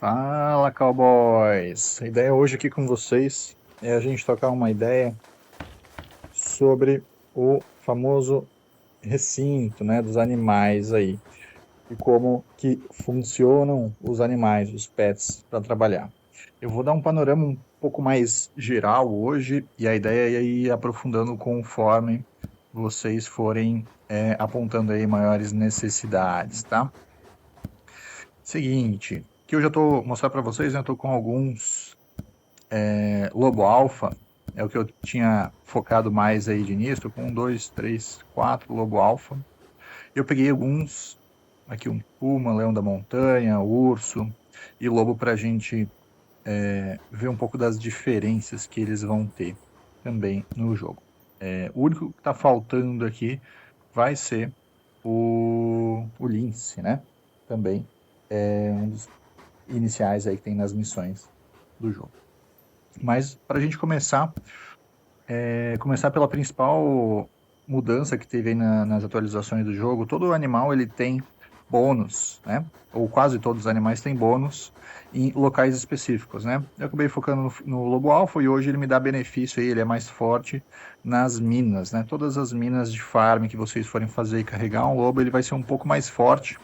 Fala, cowboys! A ideia hoje aqui com vocês é a gente trocar uma ideia sobre o famoso recinto, né, dos animais aí e como que funcionam os animais, os pets, para trabalhar. Eu vou dar um panorama um pouco mais geral hoje e a ideia é ir aprofundando conforme vocês forem apontando aí maiores necessidades, tá? Seguinte, que eu já estou mostrando para vocês, né, eu estou com alguns Lobo Alfa, é o que eu tinha focado mais aí de início, com 1, 2, 3, 4 Lobo Alfa. Eu peguei alguns, aqui um Puma, Leão da Montanha, Urso e Lobo para a gente ver um pouco das diferenças que eles vão ter também no jogo. O único que está faltando aqui vai ser o Lince, né? Também é um dos iniciais aí que tem nas missões do jogo. Mas para a gente começar pela principal mudança que teve aí nas atualizações do jogo, todo animal ele tem bônus, né? Ou quase todos os animais têm bônus em locais específicos, né? Eu acabei focando no Lobo Alfa e hoje ele me dá benefício aí, ele é mais forte nas minas, né? Todas as minas de farm que vocês forem fazer e carregar um lobo, ele vai ser um pouco mais forte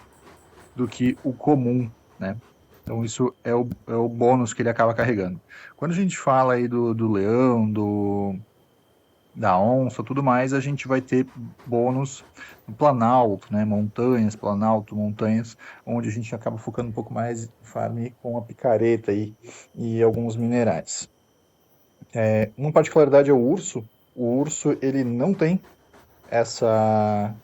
do que o comum, né? Então isso é o bônus que ele acaba carregando. Quando a gente fala aí do leão, da onça, tudo mais, a gente vai ter bônus no Planalto, né? Montanhas, Planalto, montanhas, onde a gente acaba focando um pouco mais em farm com a picareta aí, e alguns minerais. Uma particularidade é o urso. O urso ele não tem essa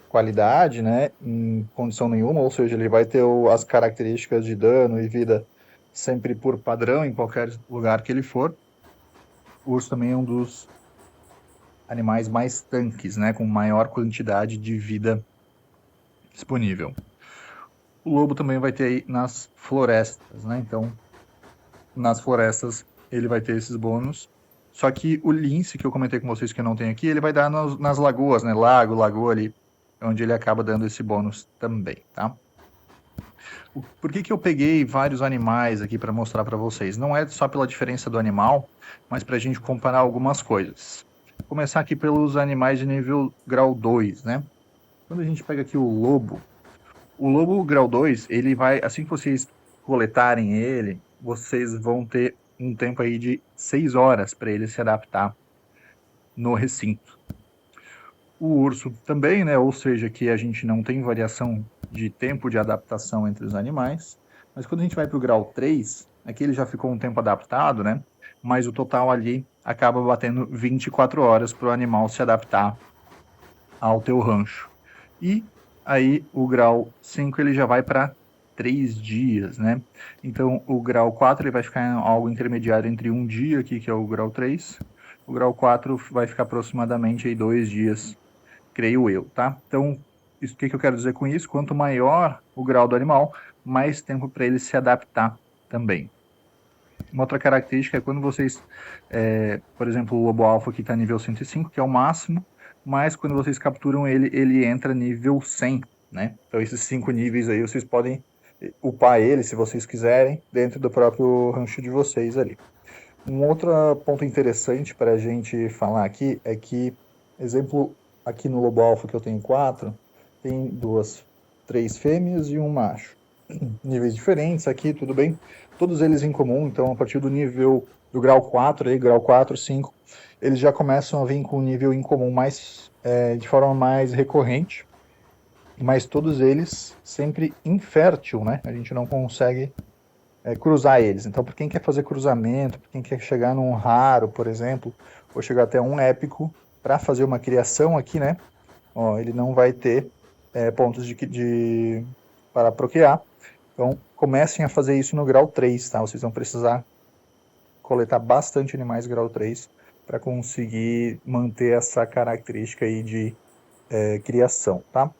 qualidade, né, em condição nenhuma, ou seja, ele vai ter as características de dano e vida sempre por padrão em qualquer lugar que ele for. O urso também é um dos animais mais tanques, né, com maior quantidade de vida disponível. O lobo também vai ter aí nas florestas, né, então nas florestas ele vai ter esses bônus. Só que o lince, que eu comentei com vocês que eu não tenho aqui, ele vai dar nas lagoas, né, lagoa ali, onde ele acaba dando esse bônus também, tá? Por que eu peguei vários animais aqui para mostrar para vocês? Não é só pela diferença do animal, mas para a gente comparar algumas coisas. Vou começar aqui pelos animais de nível grau 2, né? Quando a gente pega aqui o lobo grau 2, ele vai, assim que vocês coletarem ele, vocês vão ter um tempo aí de 6 horas para ele se adaptar no recinto. O urso também, né? Ou seja, que a gente não tem variação de tempo de adaptação entre os animais. Mas quando a gente vai para o grau 3, aqui ele já ficou um tempo adaptado, né? Mas o total ali acaba batendo 24 horas para o animal se adaptar ao teu rancho. E aí o grau 5 ele já vai para 3 dias, né? Então o grau 4 ele vai ficar em algo intermediário entre um dia aqui, que é o grau 3. O grau 4 vai ficar aproximadamente aí 2 dias, creio eu, tá? Então, o que eu quero dizer com isso? Quanto maior o grau do animal, mais tempo para ele se adaptar também. Uma outra característica é quando vocês, por exemplo, o lobo alfa que está nível 105, que é o máximo, mas quando vocês capturam ele, ele entra nível 100, né? Então esses 5 níveis aí vocês podem upar ele, se vocês quiserem, dentro do próprio rancho de vocês ali. Um outro ponto interessante para a gente falar aqui é que, exemplo, aqui no Lobo Alfa que eu tenho 4, tem 3 fêmeas e um macho. Níveis diferentes aqui, tudo bem. Todos eles em comum, então a partir do nível do grau 4, aí, grau 4, 5, eles já começam a vir com um nível em comum de forma mais recorrente, mas todos eles sempre infértil, né? A gente não consegue cruzar eles. Então, para quem quer fazer cruzamento, para quem quer chegar num raro, por exemplo, ou chegar até um épico, para fazer uma criação aqui, né? Ó, ele não vai ter pontos para procriar. Então, comecem a fazer isso no grau 3, tá? Vocês vão precisar coletar bastante animais grau 3 para conseguir manter essa característica aí de criação, tá?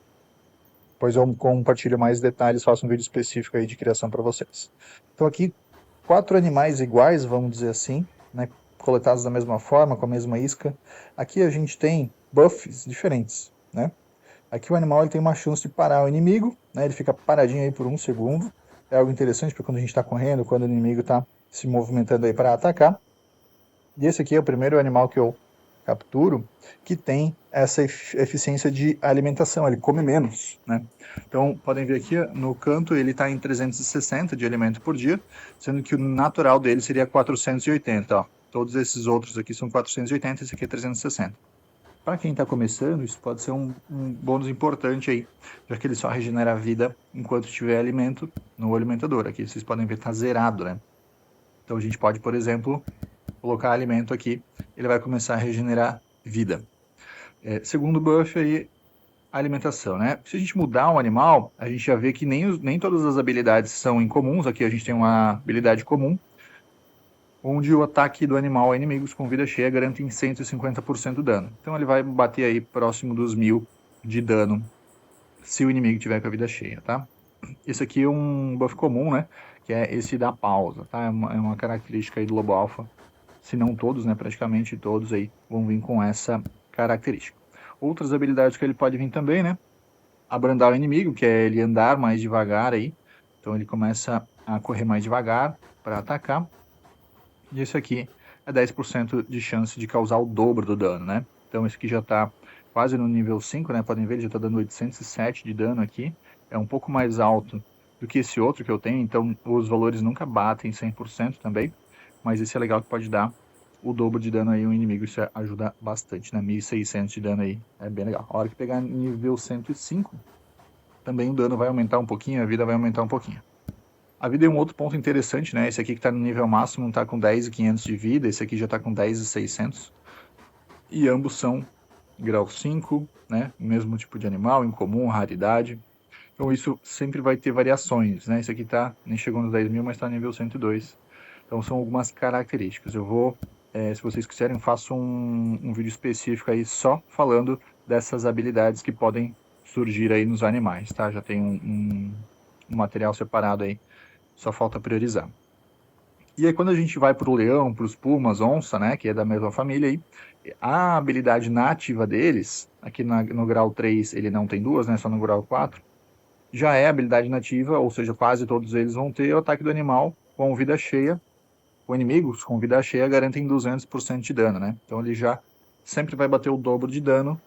Depois eu compartilho mais detalhes, faço um vídeo específico aí de criação para vocês. Então aqui, 4 animais iguais, vamos dizer assim, né, coletados da mesma forma, com a mesma isca. Aqui a gente tem buffs diferentes, né? Aqui o animal ele tem uma chance de parar o inimigo, né, ele fica paradinho aí por 1 segundo. é algo interessante para quando a gente está correndo, quando o inimigo está se movimentando aí para atacar. E esse aqui é o primeiro animal que eu capturo que tem essa eficiência de alimentação, ele come menos, né? Então, podem ver aqui no canto ele está em 360 de alimento por dia, sendo que o natural dele seria 480, ó. Todos esses outros aqui são 480, esse aqui é 360. Para quem está começando, isso pode ser um bônus importante aí, já que ele só regenera a vida enquanto tiver alimento no alimentador. Aqui vocês podem ver está zerado, né? Então a gente pode, por exemplo, colocar alimento aqui, ele vai começar a regenerar vida. Segundo buff aí, alimentação, né? Se a gente mudar um animal, a gente já vê que nem todas as habilidades são incomuns. Aqui a gente tem uma habilidade comum, onde o ataque do animal a inimigos com vida cheia garante em 150% de dano. Então ele vai bater aí próximo dos 1000 de dano, se o inimigo tiver com a vida cheia, tá? Esse aqui é um buff comum, né? Que é esse da pausa, tá? É uma característica aí do Lobo Alpha. Se não todos, né? Praticamente todos aí vão vir com essa característica. Outras habilidades que ele pode vir também, né? Abrandar o inimigo, que é ele andar mais devagar aí. Então ele começa a correr mais devagar para atacar. E esse aqui é 10% de chance de causar o dobro do dano, né? Então esse aqui já está quase no nível 5, né? Podem ver, ele já está dando 807 de dano aqui. É um pouco mais alto do que esse outro que eu tenho, então os valores nunca batem 100% também. Mas esse é legal que pode dar o dobro de dano aí um inimigo, isso ajuda bastante, né? 1600 de dano aí, é bem legal. A hora que pegar nível 105, também o dano vai aumentar um pouquinho, a vida vai aumentar um pouquinho. A vida é um outro ponto interessante, né? Esse aqui que está no nível máximo está com 10.500 de vida, esse aqui já está com 10.600. E ambos são grau 5, né? Mesmo tipo de animal, incomum, raridade. Então isso sempre vai ter variações, né? Esse aqui nem chegou nos 10.000, mas está nível 102. Então são algumas características. Eu vou, se vocês quiserem, eu faço um vídeo específico aí só falando dessas habilidades que podem surgir aí nos animais, tá? Já tem um material separado aí, só falta priorizar. E aí quando a gente vai para o leão, para os pumas, onça, né, que é da mesma família aí, a habilidade nativa deles, aqui no grau 3 ele não tem duas, né, só no grau 4, já é habilidade nativa, ou seja, quase todos eles vão ter o ataque do animal com vida cheia, com inimigos com vida cheia garantem 200% de dano, né? Então ele já sempre vai bater o dobro de dano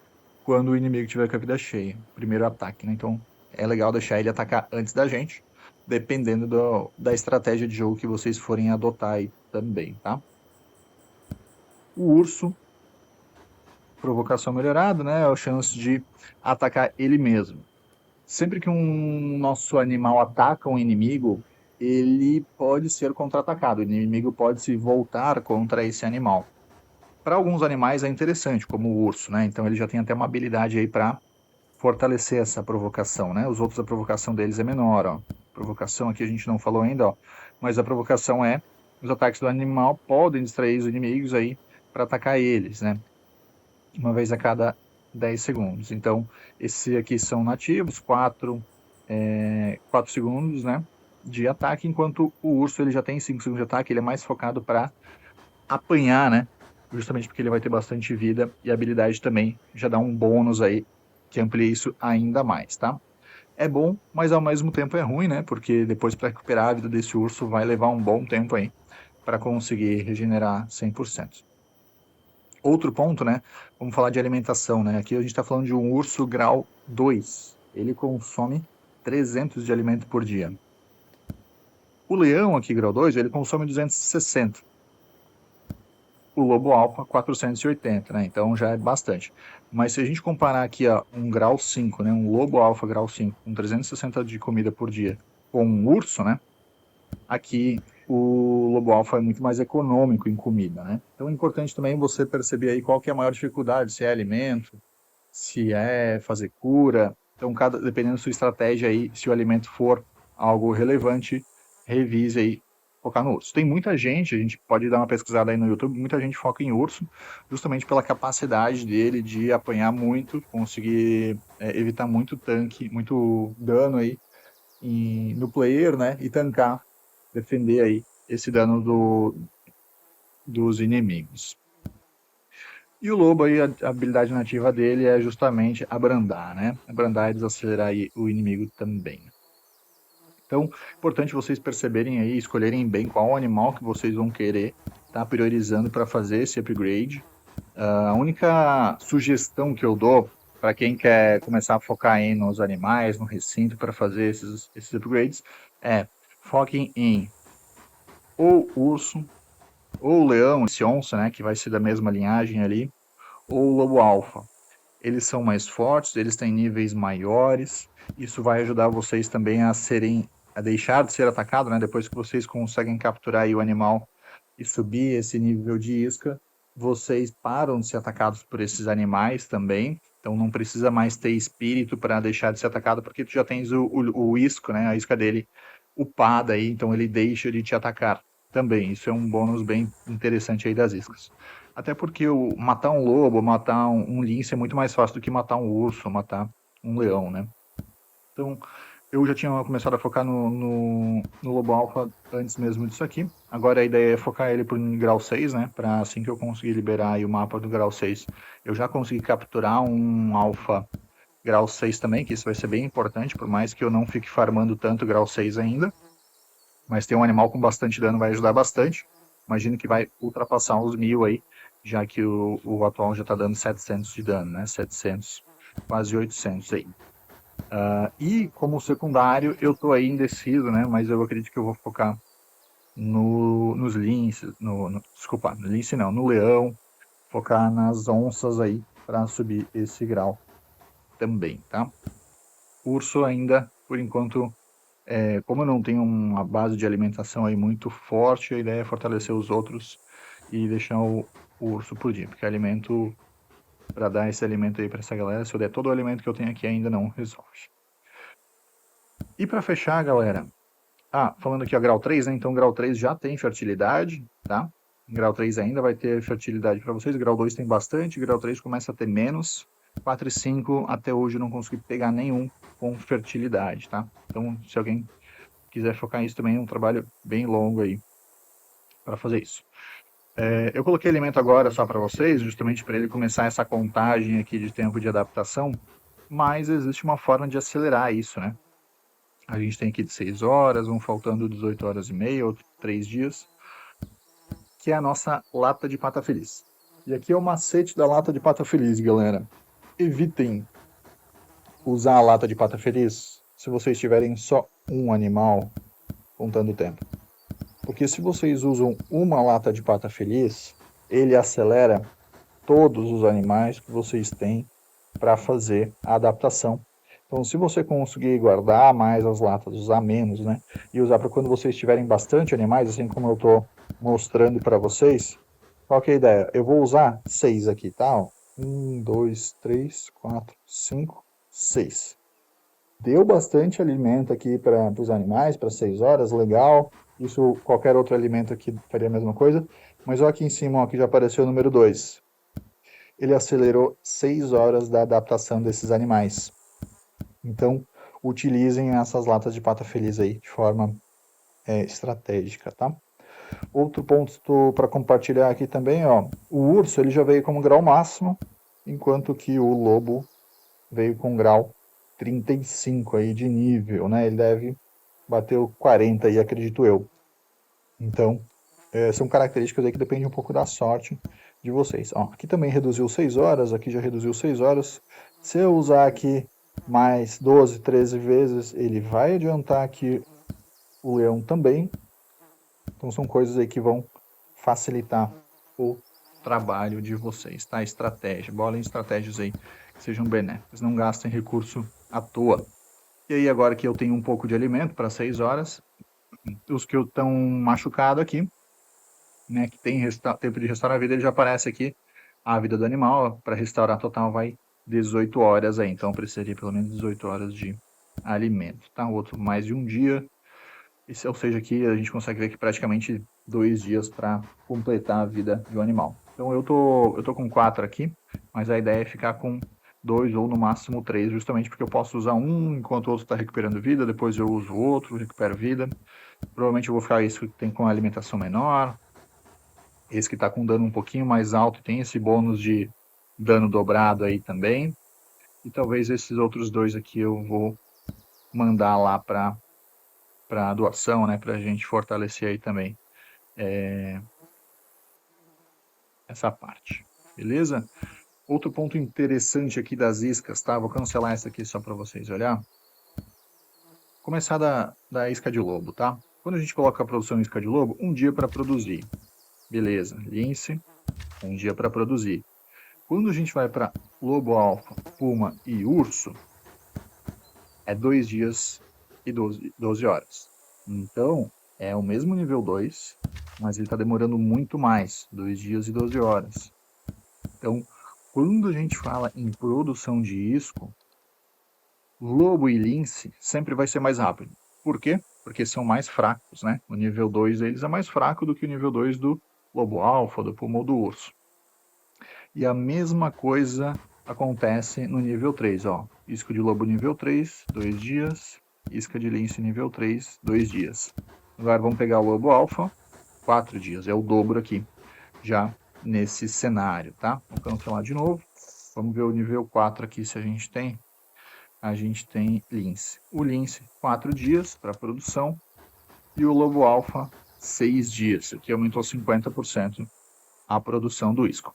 quando o inimigo tiver com a vida cheia, primeiro ataque, né? Então é legal deixar ele atacar antes da gente, dependendo da estratégia de jogo que vocês forem adotar aí também, tá? O urso, provocação melhorada, né? É a chance de atacar ele mesmo. Sempre que um nosso animal ataca um inimigo, ele pode ser contra-atacado. O inimigo pode se voltar contra esse animal. Para alguns animais é interessante, como o urso, né? Então ele já tem até uma habilidade aí para fortalecer essa provocação, né? Os outros, a provocação deles é menor, ó. Provocação aqui a gente não falou ainda, ó. Mas a provocação é os ataques do animal podem distrair os inimigos aí para atacar eles, né? Uma vez a cada 10 segundos. Então, esses aqui são nativos, 4 segundos, né, de ataque, enquanto o urso ele já tem 5 segundos de ataque, ele é mais focado para apanhar, né, justamente porque ele vai ter bastante vida e a habilidade também já dá um bônus aí que amplia isso ainda mais, tá? É bom, mas ao mesmo tempo é ruim, né, porque depois para recuperar a vida desse urso vai levar um bom tempo aí para conseguir regenerar 100%. Outro ponto, né? Vamos falar de alimentação, né? Aqui a gente está falando de um urso grau 2. Ele consome 300 de alimento por dia. O leão aqui, grau 2, ele consome 260. O lobo alfa, 480, né? Então já é bastante. Mas se a gente comparar aqui, ó, um grau 5, né? Um lobo alfa grau 5, com 360 de comida por dia, com um urso, né? Aqui o lobo alfa é muito mais econômico em comida, né? Então é importante também você perceber aí qual que é a maior dificuldade, se é alimento, se é fazer cura. Então, dependendo da sua estratégia aí, se o alimento for algo relevante, revise aí, focar no urso. Tem muita gente, a gente pode dar uma pesquisada aí no YouTube, muita gente foca em urso, justamente pela capacidade dele de apanhar muito, conseguir evitar muito tanque, muito dano aí no player, né? E tancar, defender aí esse dano dos inimigos. E o lobo aí, a habilidade nativa dele é justamente abrandar, né? Abrandar e desacelerar aí o inimigo também. Então, importante vocês perceberem aí, escolherem bem qual animal que vocês vão querer estar priorizando para fazer esse upgrade. A única sugestão que eu dou para quem quer começar a focar aí nos animais, no recinto para fazer esses upgrades, é foquem em ou urso, ou leão, esse onça, né, que vai ser da mesma linhagem ali, ou lobo alfa. Eles são mais fortes, eles têm níveis maiores. Isso vai ajudar vocês também a deixar de ser atacado, né? Depois que vocês conseguem capturar aí o animal e subir esse nível de isca, vocês param de ser atacados por esses animais também. Então não precisa mais ter espírito para deixar de ser atacado, porque tu já tens o isco, né? A isca dele upada aí, então ele deixa de te atacar também. Isso é um bônus bem interessante aí das iscas. Até porque matar um lobo, matar um lince é muito mais fácil do que matar um urso, matar um leão, né? Então, eu já tinha começado a focar no lobo alfa antes mesmo disso aqui. Agora a ideia é focar ele para o grau 6, né? Para assim que eu conseguir liberar aí o mapa do grau 6, eu já consegui capturar um alfa grau 6 também, que isso vai ser bem importante, por mais que eu não fique farmando tanto grau 6 ainda. Mas ter um animal com bastante dano vai ajudar bastante. Imagino que vai ultrapassar os 1000 aí, já que o atual já está dando 700 de dano, né? 700, quase 800 aí. E como secundário, eu tô aí indeciso, né? Mas eu acredito que eu vou focar nos linces, desculpa, no lince não, no leão, focar nas onças aí para subir esse grau também, tá? Urso ainda, por enquanto, como eu não tenho uma base de alimentação aí muito forte, a ideia é fortalecer os outros e deixar o urso por dia, porque alimento, para dar esse alimento aí para essa galera, se eu der todo o alimento que eu tenho aqui ainda não resolve. E para fechar, galera, falando aqui, ó, grau 3, né? Então, grau 3 já tem fertilidade, tá? Grau 3 ainda vai ter fertilidade para vocês. Grau 2 tem bastante, grau 3 começa a ter menos. 4 e 5, até hoje eu não consegui pegar nenhum com fertilidade, tá? Então, se alguém quiser focar nisso também, é um trabalho bem longo aí para fazer isso. Eu coloquei elemento agora só para vocês, justamente para ele começar essa contagem aqui de tempo de adaptação, mas existe uma forma de acelerar isso, né? A gente tem aqui de 6 horas, vão faltando 18 horas e meia, ou 3 dias, que é a nossa lata de pata feliz. E aqui é o macete da lata de pata feliz, galera. Evitem usar a lata de pata feliz se vocês tiverem só um animal contando o tempo. Porque se vocês usam uma lata de pata feliz, ele acelera todos os animais que vocês têm para fazer a adaptação. Então, se você conseguir guardar mais as latas, usar menos, né? E usar para quando vocês tiverem bastante animais, assim como eu estou mostrando para vocês, qual que é a ideia? Eu vou usar 6 aqui, tá? 1, 2, 3, 4, 5, 6. Deu bastante alimento aqui para os animais, para 6 horas, legal. Isso, qualquer outro alimento aqui faria a mesma coisa. Mas olha aqui em cima, ó, que já apareceu o número 2. Ele acelerou 6 horas da adaptação desses animais. Então, utilizem essas latas de pata feliz aí de forma estratégica, tá? Outro ponto para compartilhar aqui também, ó, o urso ele já veio como grau máximo, enquanto que o lobo veio com grau 35 aí de nível, né? Ele deve bater o 40 aí, acredito eu. Então, são características aí que dependem um pouco da sorte de vocês. Ó, aqui também reduziu 6 horas, aqui já reduziu 6 horas. Se eu usar aqui mais 12, 13 vezes, ele vai adiantar aqui o leão também. Então são coisas aí que vão facilitar o trabalho de vocês, tá? Estratégia, bolem estratégias aí que sejam benéficas, não gastem recurso à toa. E aí agora que eu tenho um pouco de alimento para 6 horas, os que estão machucados aqui, né, que tem tempo de restaurar a vida, ele já aparece aqui a vida do animal, para restaurar total vai 18 horas aí, então precisaria pelo menos 18 horas de alimento, tá? O outro mais de um dia, ou seja, aqui a gente consegue ver que praticamente 2 dias para completar a vida de um animal. Então eu tô com 4 aqui, mas a ideia é ficar com 2 ou no máximo 3, justamente porque eu posso usar um enquanto o outro está recuperando vida, depois eu uso o outro, recupero vida. Provavelmente eu vou ficar esse que tem com alimentação menor, esse que está com dano um pouquinho mais alto, tem esse bônus de dano dobrado aí também. E talvez esses outros dois aqui eu vou mandar lá para para doação, né? Para a gente fortalecer aí também essa parte, beleza? Outro ponto interessante aqui das iscas, tá? Vou cancelar essa aqui só para vocês olhar. Começar da isca de lobo, tá? Quando a gente coloca a produção em isca de lobo, um dia para produzir. Beleza, lince, um dia para produzir. Quando a gente vai para lobo alfa, puma e urso, é 2 dias e 12 horas. Então, é o mesmo nível 2, mas ele está demorando muito mais, 2 dias e 12 horas. Então, quando a gente fala em produção de isco, lobo e lince sempre vai ser mais rápido. Por quê? Porque são mais fracos, né? O nível 2 deles é mais fraco do que o nível 2 do lobo alfa, do puma ou do urso. E a mesma coisa acontece no nível 3, ó. Isca de lobo nível 3, 2 dias. Isca de lince nível 3, 2 dias. Agora vamos pegar o lobo alfa, 4 dias. É o dobro aqui, já nesse cenário, tá? Vamos cancelar de novo. Vamos ver o nível 4 aqui se a gente tem. A gente tem lince. O lince, 4 dias para produção. E o lobo alfa, 6 dias. Aqui aumentou 50% a produção do isco.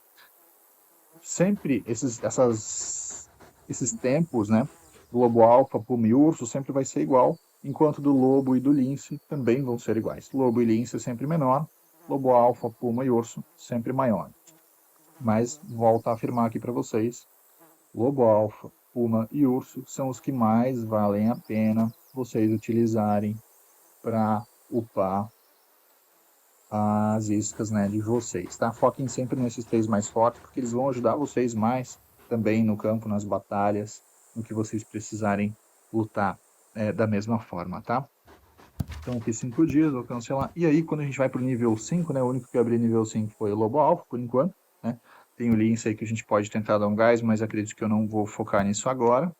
Sempre esses tempos, né? Do lobo alfa, puma e urso sempre vai ser igual, enquanto do lobo e do lince também vão ser iguais. Lobo e lince sempre menor, lobo alfa, puma e urso sempre maior. Mas volto a afirmar aqui para vocês, lobo alfa, puma e urso são os que mais valem a pena vocês utilizarem para upar as iscas, né, de vocês, tá? Foquem sempre nesses 3 mais fortes, porque eles vão ajudar vocês mais também no campo, nas batalhas, no que vocês precisarem lutar da mesma forma, tá? Então aqui 5 dias, vou cancelar. E aí quando a gente vai para o nível 5, né, o único que eu abri nível 5 foi o Lobo Alfa, por enquanto, né? Tem o Lince aí que a gente pode tentar dar um gás, mas acredito que eu não vou focar nisso agora.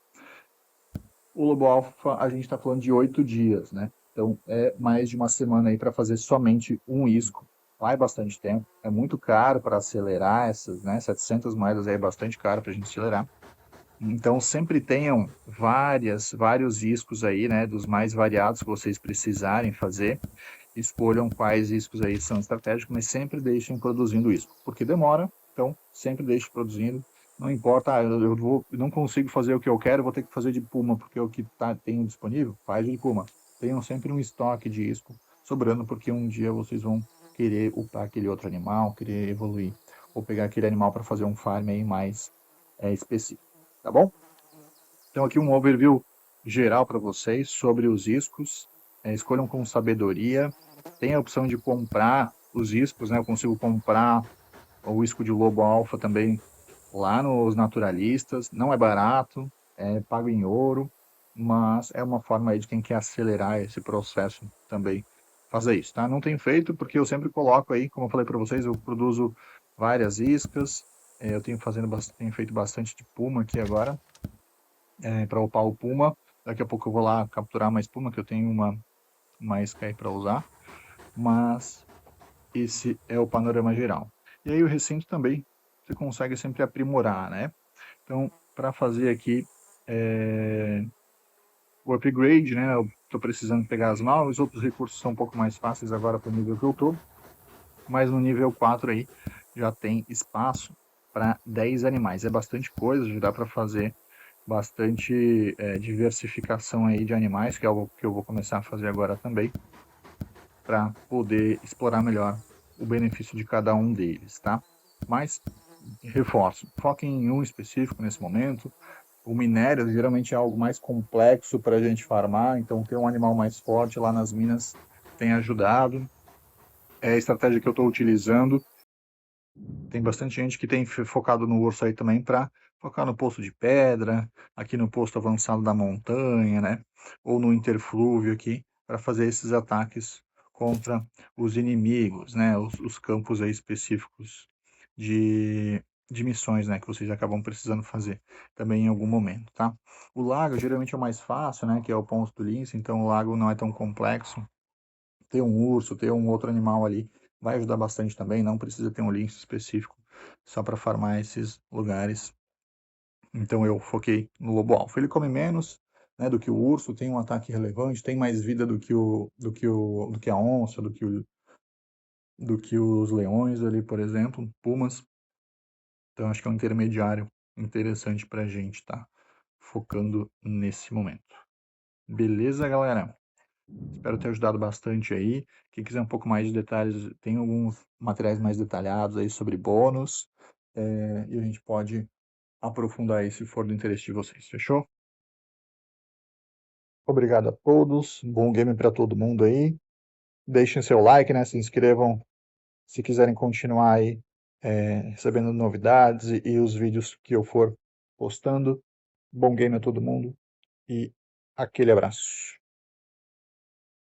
O Lobo Alfa a gente está falando de 8 dias, né? Então é mais de uma semana aí para fazer somente um isco. Vai bastante tempo, é muito caro para acelerar essas, né? 700 moedas aí é bastante caro para a gente acelerar. Então sempre tenham vários iscos aí, né? Dos mais variados que vocês precisarem fazer. Escolham quais iscos aí são estratégicos, mas sempre deixem produzindo isco, porque demora, então sempre deixe produzindo. Não importa, eu não consigo fazer o que eu quero, vou ter que fazer de puma, porque é o que tenho disponível, faz de puma. Tenham sempre um estoque de isco sobrando, porque um dia vocês vão querer upar aquele outro animal, querer evoluir, ou pegar aquele animal para fazer um farm aí mais específico, tá bom? Então aqui um overview geral para vocês sobre os iscos. Escolham com sabedoria. Tem a opção de comprar os iscos, né? Eu consigo comprar o isco de lobo alfa também lá nos naturalistas. Não é barato, é pago em ouro, mas é uma forma aí de quem quer acelerar esse processo também fazer isso, tá? Não tenho feito porque eu sempre coloco aí, como eu falei para vocês, eu produzo várias iscas. Eu tenho feito bastante de puma aqui agora, para upar o puma. Daqui a pouco eu vou lá capturar mais puma, que eu tenho uma isca aí para usar. Mas esse é o panorama geral. E aí o recinto também você consegue sempre aprimorar, né? Então, para fazer aqui o upgrade, né? Eu estou precisando pegar as mal, os outros recursos são um pouco mais fáceis agora para o nível que eu estou. Mas no nível 4 aí já tem espaço para 10 animais. É bastante coisa, já dá para fazer bastante diversificação aí de animais, que é algo que eu vou começar a fazer agora também, para poder explorar melhor o benefício de cada um deles, tá? Mas, reforço, foquem em um específico nesse momento. O minério geralmente é algo mais complexo para a gente farmar, então ter um animal mais forte lá nas minas tem ajudado. É a estratégia que eu estou utilizando. Tem bastante gente que tem focado no urso aí também para focar no poço de pedra, aqui no posto avançado da montanha, né? Ou no interflúvio aqui, para fazer esses ataques contra os inimigos, né? Os campos aí específicos de missões, né? Que vocês acabam precisando fazer também em algum momento, tá? O lago geralmente é o mais fácil, né? Que é o ponto do lince, então o lago não é tão complexo. Ter um urso, ter um outro animal ali vai ajudar bastante também. Não precisa ter um lince específico só para farmar esses lugares. Então eu foquei no lobo alfa. Ele come menos, né, do que o urso, tem um ataque relevante, tem mais vida do que a onça, do que os leões ali, por exemplo, pumas. Então acho que é um intermediário interessante para a gente estar focando nesse momento. Beleza, galera? Espero ter ajudado bastante aí. Quem quiser um pouco mais de detalhes, tem alguns materiais mais detalhados aí sobre bônus. E a gente pode aprofundar aí se for do interesse de vocês. Fechou? Obrigado a todos. Bom game para todo mundo aí. Deixem seu like, né? Se inscrevam se quiserem continuar aí recebendo novidades e os vídeos que eu for postando. Bom game a todo mundo e aquele abraço.